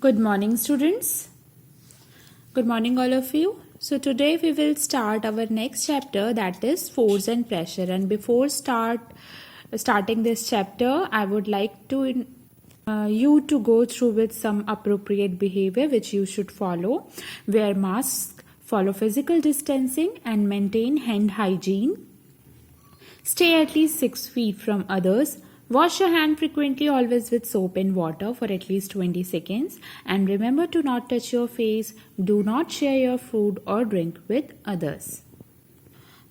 Good morning, students. Good morning, all of you. So today we will start our next chapter, that is force and pressure. And before starting this chapter, I would like to you to go through with some appropriate behavior which you should follow. Wear mask, follow physical distancing, and maintain hand hygiene. Stay at least 6 feet from others. Wash your hand frequently, always with soap and water for at least 20 seconds. And remember to not touch your face. Do not share your food or drink with others.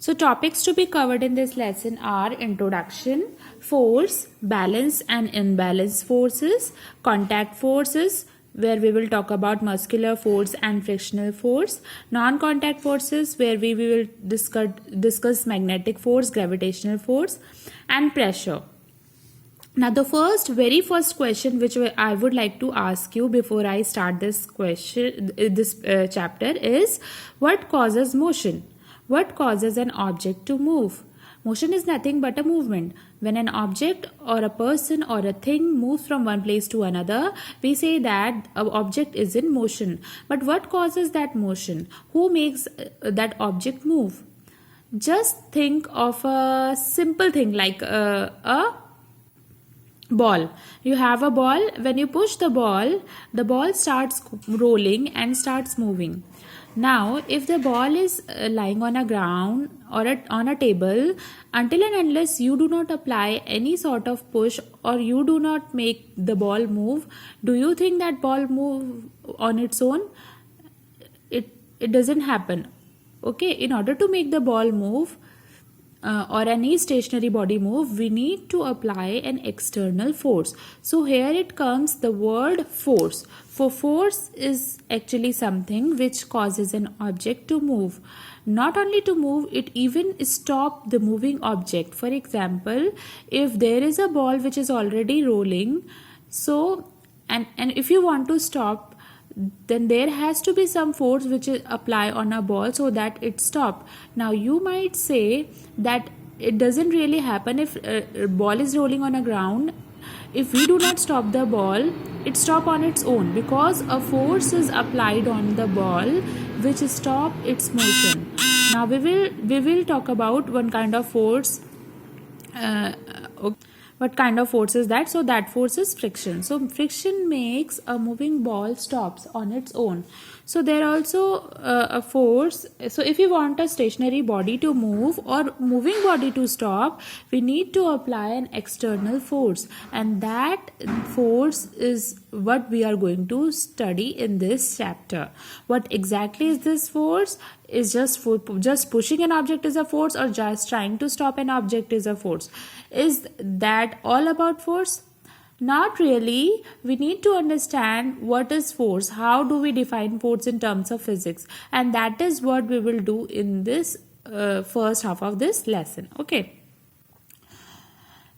So topics to be covered in this lesson are introduction, force, balance and imbalance forces, contact forces, where we will talk about muscular force and frictional force, non-contact forces, where we will discuss magnetic force, gravitational force, and pressure. Now the very first question which I would like to ask you before I start this chapter is, what causes motion? What causes an object to move? Motion is nothing but a movement. When an object or a person or a thing moves from one place to another, we say that an object is in motion. But what causes that motion? Who makes that object move? Just think of a simple thing like a ball. You have a ball. When you push the ball starts rolling and starts moving. Now if the ball is lying on a ground or on a table, until and unless you do not apply any sort of push or you do not make the ball move, do you think that ball move on its own? It doesn't happen. Okay, in order to make the ball move or any stationary body move, we need to apply an external force. So here it comes the word force. For force is actually something which causes an object to move. Not only to move, it even stop the moving object. For example, if there is a ball which is already rolling, so and if you want to stop, then there has to be some force which is apply on a ball so that it stop. Now you might say that it doesn't really happen if a ball is rolling on a ground. If we do not stop the ball, it stop on its own because a force is applied on the ball which stop its motion. Now we will talk about one kind of force. What kind of force is that? So that force is friction. So friction makes a moving ball stops on its own. So there also a force. So if you want a stationary body to move or moving body to stop, we need to apply an external force, and that force is what we are going to study in this chapter. What exactly is this force? Is just pushing an object is a force, or just trying to stop an object is a force? Is that all about force? Not really. We need to understand what is force, how do we define force in terms of physics, and that is what we will do in this first half of this lesson. Okay.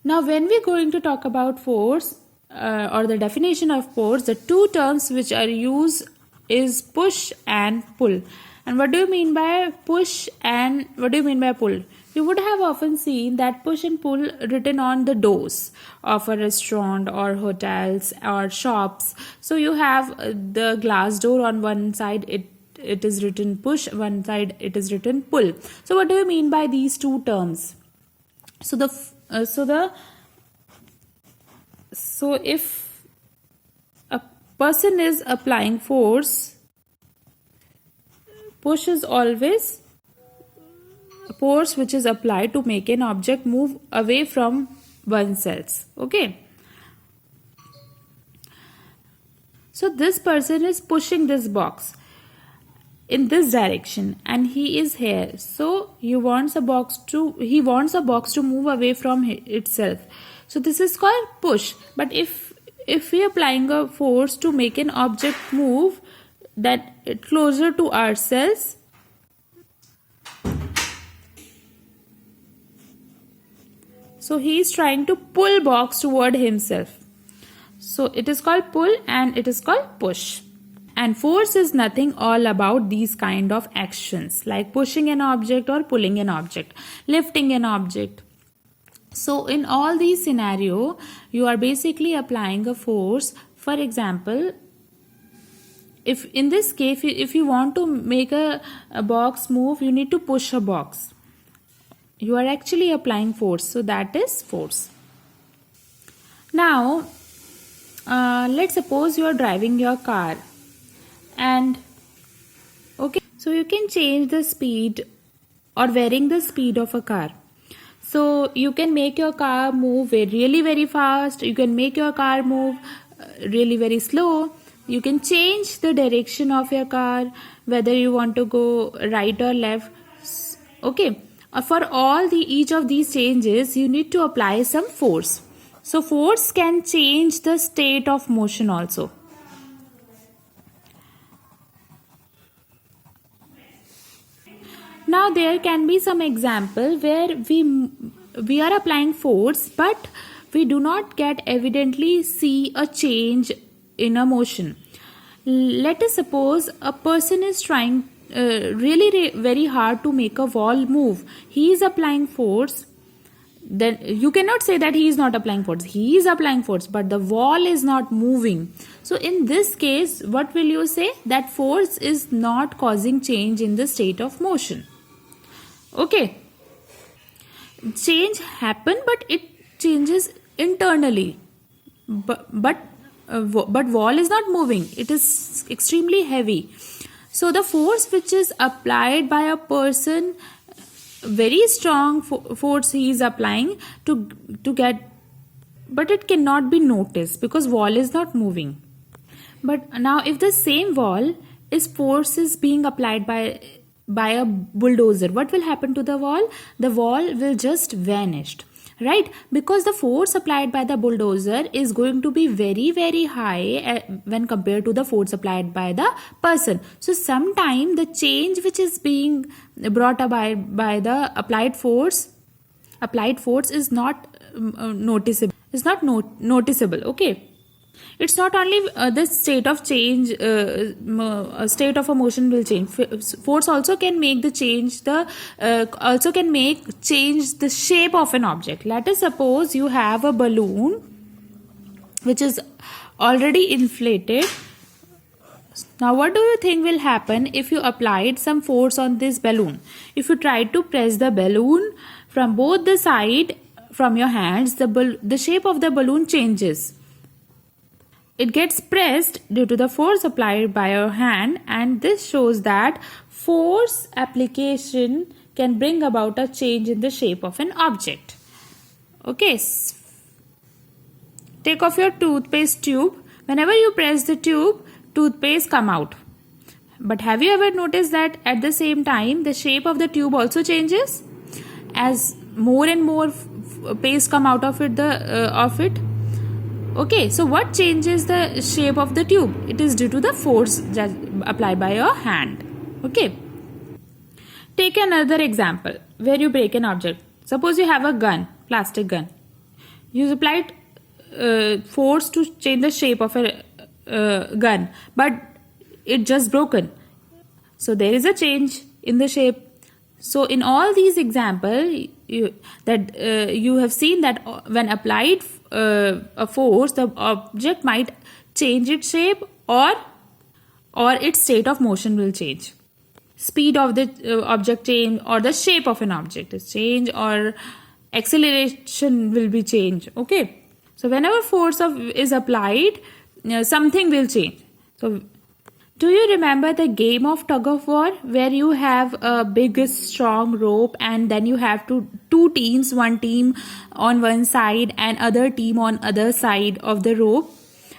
Now when we're going to talk about force or the definition of force, the two terms which are used is push and pull. And what do you mean by push and what do you mean by pull? You would have often seen that push and pull written on the doors of a restaurant or hotels or shops. So you have the glass door on one side, it is written push, one side it is written pull. So what do you mean by these two terms? So if a person is applying force, push is always a force which is applied to make an object move away from oneself. Okay. So this person is pushing this box in this direction and he is here. So he wants a box to move away from itself. So this is called push. But if we are applying a force to make an object move that closer to ourselves, so he is trying to pull box toward himself. So it is called pull and it is called push. And force is nothing all about these kind of actions like pushing an object or pulling an object, lifting an object. So in all these scenarios, you are basically applying a force. For example, if in this case, if you want to make a box move, you need to push a box. You are actually applying force, so that is force. Now, let's suppose you are driving your car, and okay, so you can change the speed or varying the speed of a car. So you can make your car move really very fast. You can make your car move really very slow. You can change the direction of your car, whether you want to go right or left. Okay. For each of these changes, you need to apply some force. So force can change the state of motion also. Now there can be some example where we are applying force, but we do not get evidently see a change in a motion. Let us suppose a person is trying really very hard to make a wall move. He is applying force. Then you cannot say that he is not applying force. He is applying force, but the wall is not moving. So in this case, what will you say? That force is not causing change in the state of motion. Okay. Change happen, but it changes internally. But wall is not moving. It is extremely heavy. So the force which is applied by a person, very strong force he is applying to get, but it cannot be noticed because wall is not moving. But now if the same wall is force is being applied by a bulldozer, what will happen to the wall? The wall will just vanish, right? Because the force applied by the bulldozer is going to be very very high when compared to the force applied by the person. So sometime the change which is being brought about by the applied force is not noticeable. It's not noticeable. Okay. It's not only the state of change, state of a motion will change. Force also can make the change. Also can change the shape of an object. Let us suppose you have a balloon which is already inflated. Now, what do you think will happen if you applied some force on this balloon? If you try to press the balloon from both the side from your hands, the shape of the balloon changes. It gets pressed due to the force applied by your hand, and this shows that force application can bring about a change in the shape of an object. Okay. Take off your toothpaste tube. Whenever you press the tube, toothpaste come out. But have you ever noticed that at the same time the shape of the tube also changes as more and more paste come out of it? Okay, so what changes the shape of the tube? It is due to the force applied by your hand. Okay. Take another example where you break an object. Suppose you have a gun, plastic gun. You applied force to change the shape of a gun, but it just broken. So there is a change in the shape. So in all these examples, you have seen that when applied a force, the object might change its shape or its state of motion will change. Speed of the object change, or the shape of an object is change, or acceleration will be changed. Okay. So whenever force is applied, something will change. So do you remember the game of tug of war where you have a big strong rope and then you have two teams, one team on one side and other team on other side of the rope,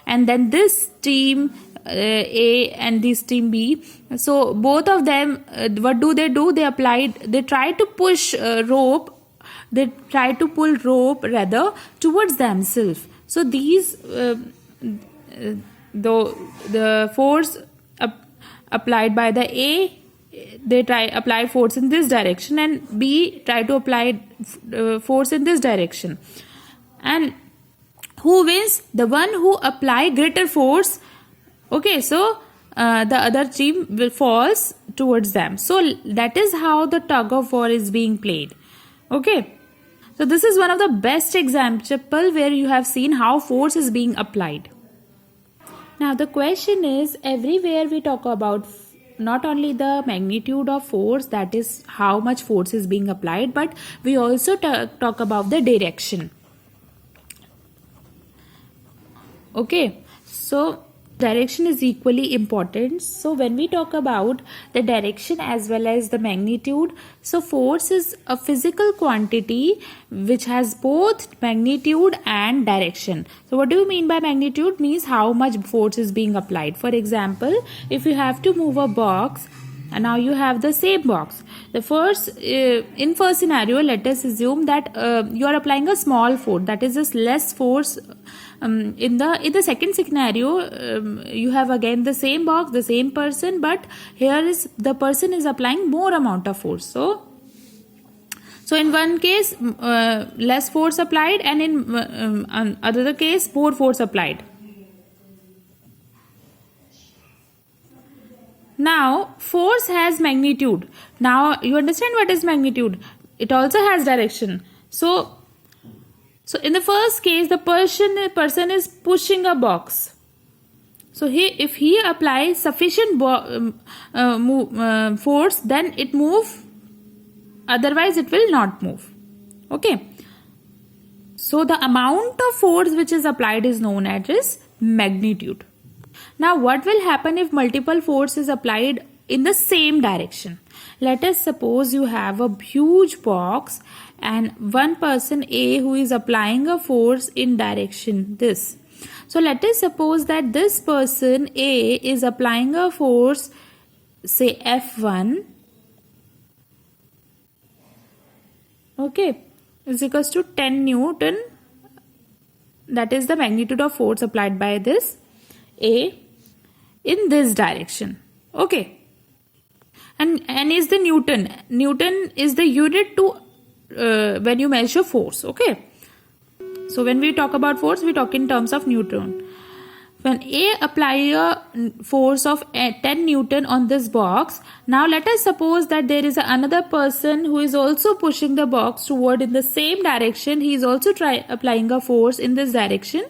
and then this team A and this team B. So both of them, what do? They try to push rope. They try to pull rope rather towards themselves. So these the force applied by the A, they apply force in this direction, and B try to apply force in this direction. And who wins? The one who apply greater force. Okay, so the other team will falls towards them. So that is how the tug of war is being played. Okay, so this is one of the best example where you have seen how force is being applied. Now the question is, everywhere we talk about not only the magnitude of force, that is how much force is being applied, but we also talk about the direction. Okay, so direction is equally important. So when we talk about the direction as well as the magnitude, so force is a physical quantity which has both magnitude and direction. So what do you mean by magnitude? Means how much force is being applied. For example, if you have to move a box and now you have the same box, the first in first scenario, let us assume that you are applying a small force, that is just less force. In the second scenario, you have again the same box, the same person, but here is the person is applying more amount of force. So in one case less force applied, and in other case more force applied. Now force has magnitude. Now you understand what is magnitude. It also has direction. So in the first case, the person is pushing a box. So if he applies sufficient force, then it move. Otherwise, it will not move. Okay. So the amount of force which is applied is known as magnitude. Now, what will happen if multiple force is applied in the same direction? Let us suppose you have a huge box and one person A who is applying a force in direction this. So let us suppose that this person A is applying a force, say F1, okay, is equals to 10 Newton. That is the magnitude of force applied by this A in this direction. Okay. And N is the Newton. Newton is the unit to when you measure force. Okay. So when we talk about force, we talk in terms of Newton. When A apply a force of 10 Newton on this box, now let us suppose that there is another person who is also pushing the box toward in the same direction. He is also applying a force in this direction.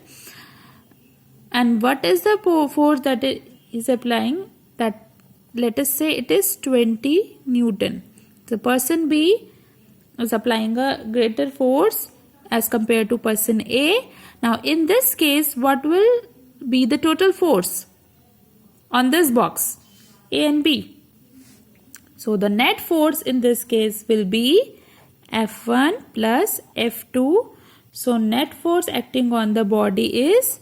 And what is the force that is applying? That, let us say, it is 20 Newton. The person B is applying a greater force as compared to person A. Now in this case, what will be the total force on this box, A and B? So the net force in this case will be F1 plus F2. So net force acting on the body is,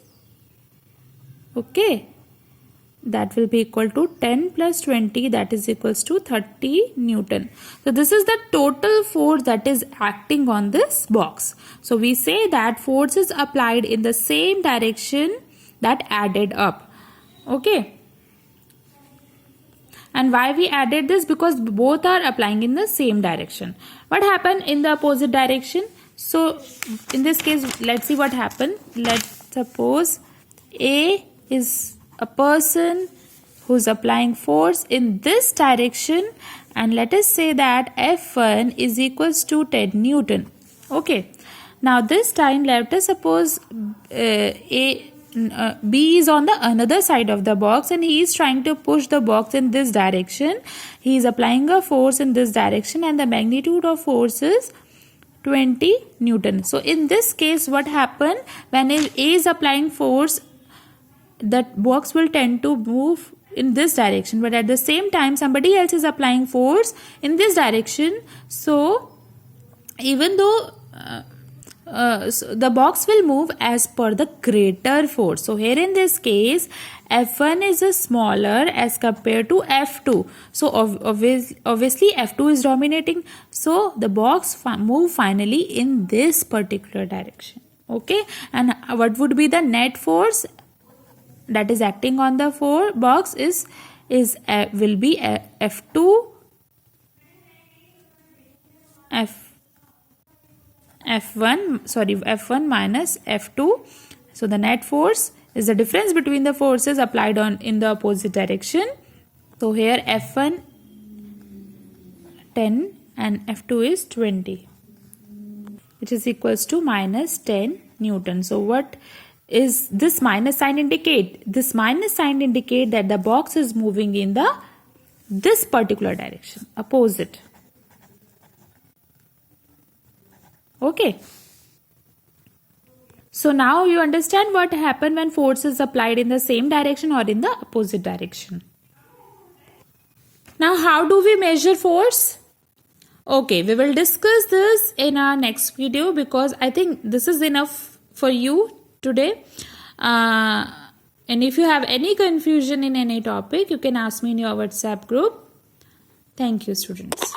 okay, that will be equal to 10 plus 20, that is equals to 30 Newton. So this is the total force that is acting on this box. So we say that force is applied in the same direction that added up. Okay. And why we added this? Because both are applying in the same direction. What happened in the opposite direction? So in this case, let's see what happened. Let's suppose A is a person who's applying force in this direction, and let us say that F1 is equals to 10 Newton. Okay. Now this time let us suppose B is on the another side of the box and he is trying to push the box in this direction. He is applying a force in this direction and the magnitude of force is 20 Newton. So in this case, what happened? When A is applying force, that box will tend to move in this direction, but at the same time somebody else is applying force in this direction. So even though so the box will move as per the greater force. So here in this case, F1 is a smaller as compared to F2. So obviously F2 is dominating. So the box move finally in this particular direction. Okay. And what would be the net force that is acting on the box will be F2 F1 minus F2. So the net force is the difference between the forces applied in the opposite direction. So here F1 10 and F2 is 20, which is equals to minus 10 Newton. So what is this minus sign indicate? This minus sign indicate that the box is moving in this particular direction, opposite. Okay. So now you understand what happened when force is applied in the same direction or in the opposite direction. Now how do we measure force? Okay, we will discuss this in our next video because I think this is enough for you today. And if you have any confusion in any topic, you can ask me in your WhatsApp group. Thank you, students.